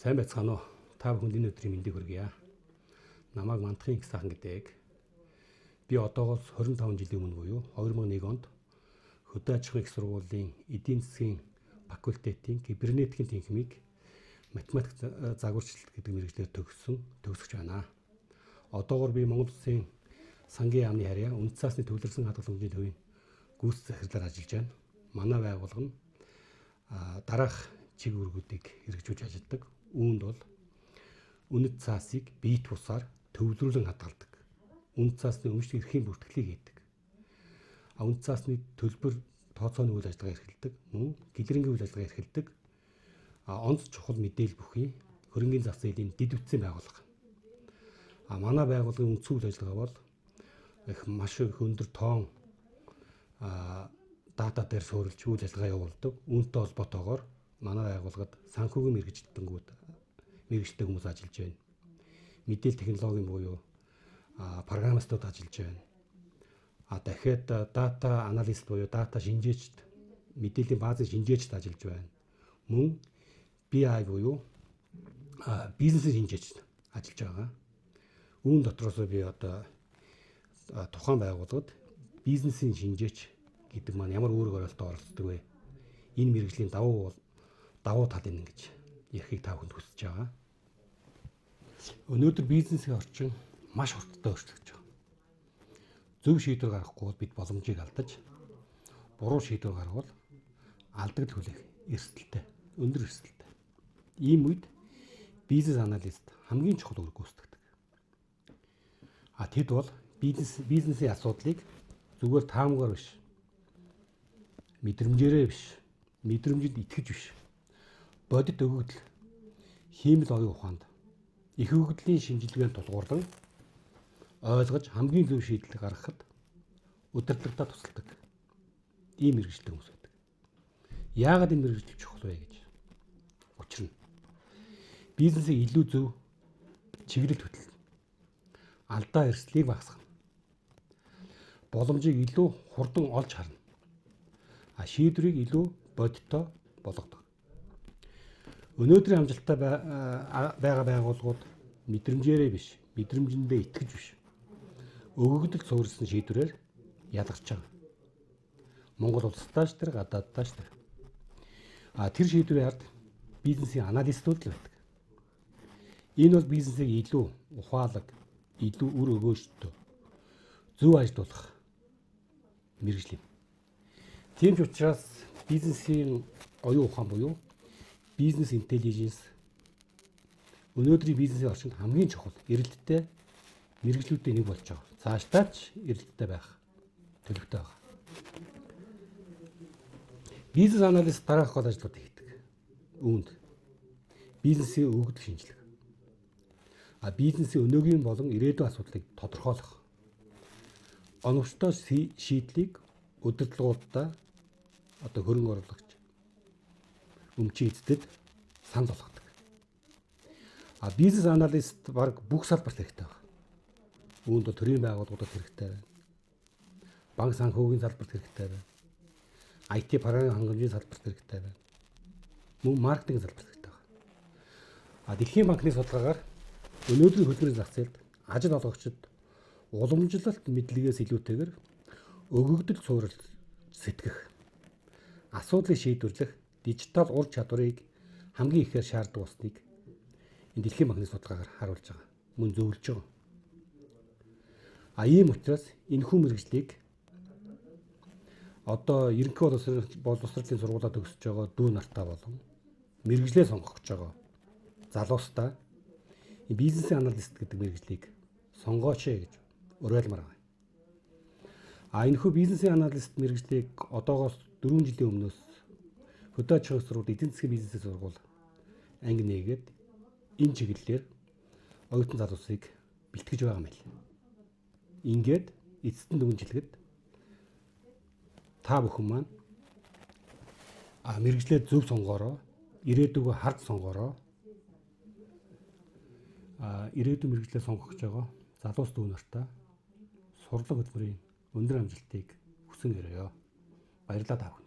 Сайн байцгаана уу? Та бүхэнд энэ өдрийн мэндийг хүргье. Намайг Мантахын их сайхан гэдэг. Би одоогоос 25 жилийн өмнө буюу 2001 онд Хөдөө аж ахуйн их сургуулийн эдийн засгийн факультетийн кибернетикийн тэнхимийг математик загварчлалт гэдэг мэргэжлээр төгсөж байна. Одоогоор би Монгол Улсын сангийн яамны харьяа үнд цаасны төвлөрсөн хадгаламжийн төвийн гүйцэтгэх захирлаар ажиллаж байна. Манай байгууллага нь дараах чиг үүргүүдийг хэрэгжүүлж ажилладаг. Үүнд бол үнэт цаасыг биет бусаар төвлөрүүлэн хадгалдаг. Үнэт цаасны өмчлөг эрхийн бүртгэлийг хийдэг. Үнэт цаасны төлбөр тооцооны үйл ажиллагаа эрхэлдэг. Мөн гэлэрэнгийн үйл ажиллагаа эрхэлдэг. Онц чухал мэдээлэл бүхий хөрөнгөний зах зээлийн дэд үтсийн байгууллага. Манай байгууллагын үндсэн үйл ажиллагаа бол маш их өндөр тоон дата дээр суурилж үйл ажиллагаа явуулдаг. Үүнтэй холбоотойгоор манай байгууллагад санхүүгийн мэргэжтэй хүмүүс ажиллаж байна. Мэдээлэл технологийн буюу программистууд ажиллаж байна. Дахиад дата аналист буюу дата шинжээчд, мэдээллийн баазын шинжээчд ажиллаж байна. Мөн BI буюу бизнесийн шинжээчд ажиллаж байгаа. Үүн дотроос би одоо тухайн байгууллагад бизнесийн шинжээч гэдэг маань ямар үүрэг оролтод оролцдог вэ? Энэ мэргэжлийн давуу тал энэ гэж ярихыг та бүхэнд хүсэж байгаа. Өнөөдөр бизнесийн орчин маш хурдтай өөрчлөгдөж байгаа. Зөв шийдвэр гаргахгүй бол бид боломжийг алдаж, буруу шийдвэр гаргавал алдагд хүлээх эрсдэлтэй, өндөр эрсдэлтэй. Ийм үед бизнес аналист хамгийн чухал үүрэг гүйцэтгэдэг. Тэд бол бизнесийн асуудлыг зүгээр таамгаар биш, мэдрэмжээрээ биш, мэдрэмжид итгэж биш, бодит өгөгдөл, хиймэл оюун ухаанд их өгөгдлийн шинжилгээнд тулгуурлан ойлгож хамгийн зөв шийдэл гаргахад удирдлагатаа тусалдаг. Ийм мэргэжлтэй хүмүүс байдаг. Яагаад энэ мэргэжил чухал вэ гэж? Учир нь бизнесийг илүү зөв чиглэл хөтлөлт, алдаа эрсдлийг багасгах, боломжийг илүү хурдан олж харна, шийдвэрийг илүү бодиттой болгодог. Өнөөдрийн амжилттай байгаа байгууллагууд мэдрэмжээрээ биш, мэдрэмжиндээ итгэж биш, өгөгдөл суурилсан шийдвэрээр ялгарч байгаа. Монгол улсдаач тэр гадааддаач тэр. Тэр шийдвэрийн ард бизнесийн аналистууд л байдаг. Энэ бол бизнесийг илүү ухаалаг, илүү үр өгөөжтэй, зөв ажилуулах мэргэжил юм. Тийм ч учраас бизнесийн оюун ухаан буюу бизнес интеллиженс өнөөдрийн бизнесийн орчинд хамгийн чухал эрэлттэй мэргэжлүүдийн нэг болж байгаа. Цаашдаач эрэлттэй байх төлөвтэй байгаа. Бизнес аналист дараах гол ажлууд хийдэг. Үүнд бизнесийн өгөгдөл шинжилгээ, бизнесийн өнөөгийн болон ирээдүйн асуудлыг тодорхойлох, оновчтой шийдлийг удирдлагуудаа хөрөнгө оруулагч өмчийн эздэд санал болгодог. Бизнес аналист баг бүх салбарт хэрэгтэй байна. Үүнд төрийн байгууллагуудад хэрэгтэй байна. Банк санхүүгийн салбарт хэрэгтэй байна. IT програмын хангамжийн салбарт хэрэгтэй байна. Мөн маркетинг салбарт хэрэгтэй байна. Дэлхийн банкны судалгаагаар өнөөдрийн хөлбөрийн зах зээлд ажил олгогчид уламжлалт мэдлэгээс илүүтэйгээр өгөгдөл суурилж сэтгэх, асуудлыг шийдвэрлэх дижитал ур чадварыг хамгийн ихээр шаарддаг болсныг энэ дэлхийн банкны судалгаагаар харуулж байгаа. Мөн зөвлөж байгаа. Ийм учраас энэхүү мэргэжлийг одоо ерөнхий боловсролын сургуулаа төгсөж байгаа дүү нартаа болон мэргэжлээ сонгох гэж байгаа залуустаа бизнесийн аналист гэдэг мэргэжлийг сонгооч гэж уриалмаар байна. Энэхүү бизнесийн аналист мэргэжлийг одоогоос 4 жилийн өмнөөс Хөдөө аж ахуйн сургууль эдийн засгийн бизнесийн сургууль анги нээгээд энэ чиглэлээр оюутан залуусыг бэлтгэж байгаа юм байна. Ингээд эцэстэн дүгнжилгэд та бүхэн маань мэргэжлээ зөв сонгоороо, ирээдүгөө хард сонгоороо, ирээдүйн мэргэжлээ сонгох гэж байгаа залуус дүү нартаа сурлага хөтөлбөрийн өндөр амжилтыг хүсэн өрөөё. Баярлалаа та бүхэнд.